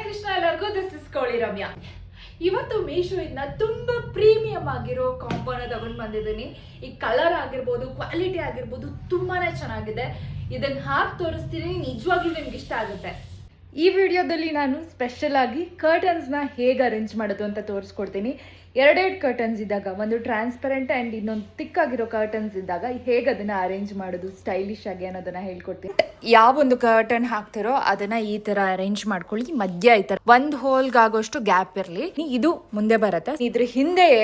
ಕೃಷ್ಣ ಎಲ್ಲರಿಗೂ this is ಕೋಳಿ ರಮ್ಯಾ. ಇವತ್ತು ಮೀಶೋಯಿಂದ ತುಂಬಾ ಪ್ರೀಮಿಯಂ ಆಗಿರೋ ಕಾಂಬೋನ ತಗೊಂಡು ಬಂದಿದ್ದೀನಿ. ಈ ಕಲರ್ ಆಗಿರ್ಬೋದು, ಕ್ವಾಲಿಟಿ ಆಗಿರ್ಬೋದು ತುಂಬಾನೇ ಚೆನ್ನಾಗಿದೆ. ಇದನ್ನ ಹಾಕಿ ತೋರಿಸ್ತೀನಿ, ನಿಜವಾಗ್ಲೂ ನಿಮ್ಗೆ ಇಷ್ಟ ಆಗುತ್ತೆ. ಈ ವಿಡಿಯೋದಲ್ಲಿ ನಾನು ಸ್ಪೆಷಲ್ ಆಗಿ ಕರ್ಟನ್ಸ್ನ ಹೇಗೆ ಅರೇಂಜ್ ಮಾಡೋದು ಅಂತ ತೋರಿಸ್ಕೊಡ್ತೀನಿ. ಎರಡೆರಡು ಕರ್ಟನ್ಸ್ ಇದ್ದಾಗ, ಒಂದು ಟ್ರಾನ್ಸ್ಪರೆಂಟ್ ಆ್ಯಂಡ್ ಇನ್ನೊಂದು ತಿಕ್ಕಾಗಿರೋ ಕರ್ಟನ್ಸ್ ಇದ್ದಾಗ ಹೇಗೆ ಅದನ್ನು ಅರೇಂಜ್ ಮಾಡೋದು ಸ್ಟೈಲಿಶ್ ಆಗಿ ಅನ್ನೋದನ್ನ ಹೇಳ್ಕೊಡ್ತೀನಿ. ಯಾವೊಂದು ಕರ್ಟನ್ ಹಾಕ್ತಿರೋ ಅದನ್ನ ಈ ತರ ಅರೇಂಜ್ ಮಾಡ್ಕೊಳ್ಳಿ. ಮಧ್ಯ ಈ ತರ ಒಂದು ಹೋಲ್ಗಾಗೋಷ್ಟು ಗ್ಯಾಪ್ ಇರಲಿ. ಇದು ಮುಂದೆ ಬರುತ್ತೆ. ಇದ್ರ ಹಿಂದೆಯೇ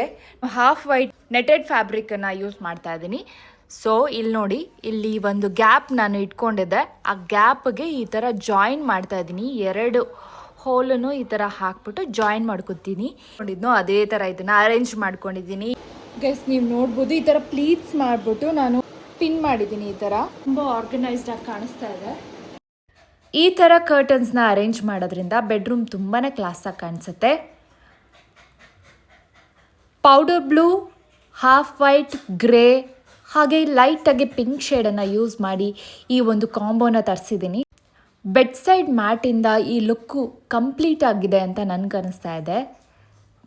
ಹಾಫ್ ವೈಟ್ ನೆಟೆಡ್ ಫ್ಯಾಬ್ರಿಕ್ ಅನ್ನ ಯೂಸ್ ಮಾಡ್ತಾ ಇದ್ದೀನಿ. ಸೊ ಇಲ್ಲಿ ನೋಡಿ, ಇಲ್ಲಿ ಒಂದು ಗ್ಯಾಪ್ ನಾನು ಇಟ್ಕೊಂಡಿದ್ದೆ. ಆ ಗ್ಯಾಪ್ಗೆ ಈ ಥರ ಜಾಯಿನ್ ಮಾಡ್ತಾ ಇದ್ದೀನಿ. ಎರಡು ಹೋಲನ್ನು ಈ ಥರ ಹಾಕ್ಬಿಟ್ಟು ಜಾಯಿನ್ ಮಾಡ್ಕೊತೀನಿ. ನೋಡಿದ್ನೋ ಅದೇ ಥರ ಇದನ್ನು ಅರೇಂಜ್ ಮಾಡ್ಕೊಂಡಿದ್ದೀನಿ. ಗೈಸ್ ನೀವು ನೋಡ್ಬೋದು, ಈ ಥರ ಪ್ಲೀಟ್ಸ್ ಮಾಡಿಬಿಟ್ಟು ನಾನು ಪಿನ್ ಮಾಡಿದ್ದೀನಿ. ಈ ಥರ ತುಂಬ ಆರ್ಗನೈಸ್ಡ್ ಆಗಿ ಕಾಣಿಸ್ತಾ ಇದೆ. ಈ ಥರ ಕರ್ಟನ್ಸ್ನ ಅರೇಂಜ್ ಮಾಡೋದ್ರಿಂದ ಬೆಡ್ರೂಮ್ ತುಂಬಾ ಕ್ಲಾಸಾಗಿ ಕಾಣಿಸುತ್ತೆ. Powder blue, half white, grey ಹಾಗೆ ಲೈಟಾಗಿ ಪಿಂಕ್ ಶೇಡನ್ನು ಯೂಸ್ ಮಾಡಿ ಈ ಒಂದು ಕಾಂಬೋನ ತರಿಸಿದ್ದೀನಿ. ಬೆಡ್ ಸೈಡ್ ಮ್ಯಾಟಿಂದ ಈ ಲುಕ್ಕು ಕಂಪ್ಲೀಟ್ ಆಗಿದೆ ಅಂತ ನನಗನ್ನಿಸ್ತಾ ಇದೆ.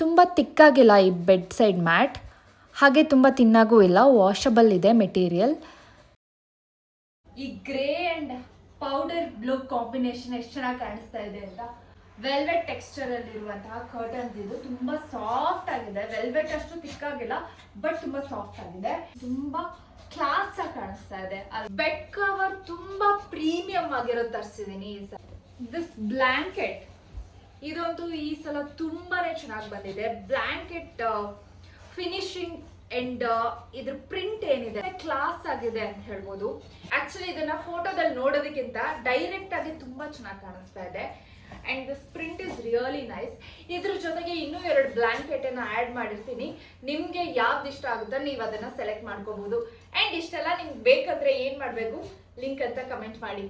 ತುಂಬ ತಿಕ್ಕಾಗಿಲ್ಲ ಈ ಬೆಡ್ ಸೈಡ್ ಮ್ಯಾಟ್, ಹಾಗೆ ತುಂಬ ತಿನ್ನಾಗೂ ಇಲ್ಲ. ವಾಷಬಲ್ ಇದೆ ಮೆಟೀರಿಯಲ್. ಈ grey and powder blue combination ಎಷ್ಟು ಚೆನ್ನಾಗಿ ಕಾಣಿಸ್ತಾ ಇದೆ ಅಂತ. ವೆಲ್ವೆಟ್ ಟೆಕ್ಸ್ಚರ್ ಅಲ್ಲಿರುವಂತಹ ಕರ್ಟನ್ಸ್ ಇದು. ತುಂಬಾ ಸಾಫ್ಟ್ ಆಗಿದೆ. ವೆಲ್ವೆಟ್ ಅಷ್ಟು ತಿಕ್ಕಾಗಿಲ್ಲ, ಬಟ್ ತುಂಬಾ ಸಾಫ್ಟ್ ಆಗಿದೆ. ತುಂಬಾ ಕ್ಲಾಸ್ ಆಗಿ ಕಾಣಿಸ್ತಾ ಇದೆ. ಬೆಡ್ ಕವರ್ ತುಂಬಾ ಪ್ರೀಮಿಯಂ ಆಗಿರೋದು ತರಿಸಿದೀನಿ. ದಿಸ್ ಬ್ಲಾಂಕೆಟ್ ಇದಂತೂ ಈ ಸಲ ತುಂಬಾನೇ ಚೆನ್ನಾಗಿ ಬಂದಿದೆ. ಬ್ಲಾಂಕೆಟ್ ಫಿನಿಶಿಂಗ್ ಅಂಡ್ ಇದ್ರ ಪ್ರಿಂಟ್ ಏನಿದೆ ಕ್ಲಾಸ್ ಆಗಿದೆ ಅಂತ ಹೇಳ್ಬೋದು. ಆಕ್ಚುಲಿ ಇದನ್ನ ಫೋಟೋದಲ್ಲಿ ನೋಡೋದಕ್ಕಿಂತ ಡೈರೆಕ್ಟ್ ಆಗಿ ತುಂಬಾ ಚೆನ್ನಾಗಿ ಕಾಣಿಸ್ತಾ ಇದೆ. And this print is really nice. ಇದ್ರ ಜೊತೆಗೆ ಇನ್ನೂ 2 ಬ್ಲಾಂಕೆಟ್ ಅನ್ನ ಆಡ್ ಮಾಡಿರ್ತೀನಿ. ನಿಮ್ಗೆ ಯಾವ್ದು ಇಷ್ಟ ಆಗುತ್ತೋ ನೀವು ಅದನ್ನ ಸೆಲೆಕ್ಟ್ ಮಾಡ್ಕೋಬಹುದು. ಅಂಡ್ ಇಷ್ಟೆಲ್ಲ ನಿಮ್ಗೆ ಬೇಕಂದ್ರೆ ಏನ್ ಮಾಡ್ಬೇಕು, ಲಿಂಕ್ ಅಂತ ಕಮೆಂಟ್ ಮಾಡಿ.